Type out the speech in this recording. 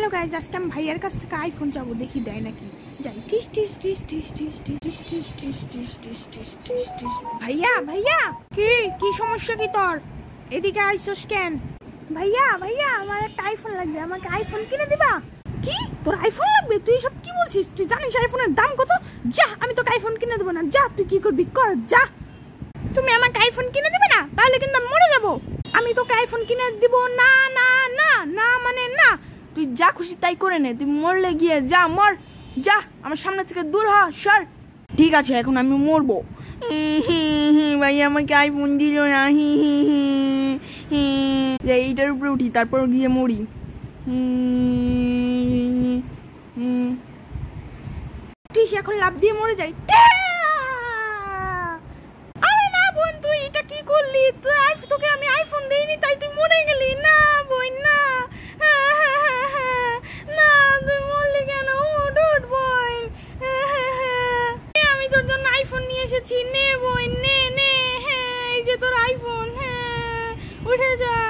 Hello guys, আজকে আমি ভাইয়ার কাছ থেকে আইফোন চাবো, দেখি দেয় নাকি। যাই টিস টিস টিস টিস টিস টিস টিস টিস টিস টিস টিস টিস টিস টিস। ভাইয়া ভাইয়া, কি সমস্যা কি তোর? এদিকে আইসোস কেন? ভাইয়া ভাইয়া, আমার একটা আইফোন লাগবে, আমাকে আইফোন কিনে দিবা? কি তোর আইফোন লাগবে? তুই সব কি বলছিস? তুই জানিস আইফোনের দাম কত? যা, আমি তোকে আইফোন কিনে দেবো না। যা, তুই কি করবি কর, যা। তুমি আমাকে আইফোন কিনে দিবে না? তাহলে কিন্তু আমি মরে যাবো। আমি তোকে আইফোন কিনে দিব না না না না, মানে না। তুই যা খুশি তাই করে নে, তুই মরলে গিয়ে যা, মর যা, আমার সামনে থেকে দূর হ, সর। ঠিক আছে, এখন আমি মরবো। ভাই আমাকে আইফোন দিল না। এইটার উপরে উঠি, তারপর গিয়ে মরি। তুই এখন লাফ দিয়ে মরে যাই। আরে না বোন, তুই এটা কি করলি? তোকে আমি আইফোন দেইনি, তাই তুই মরে গেলি। না বোন, না না, তুই মরলি কেন? উঠ বোন, আমি তোর জন্য আইফোন নিয়ে এসেছি। নে বোন, নে নে, এই যে তোর আইফোন। উঠে যা।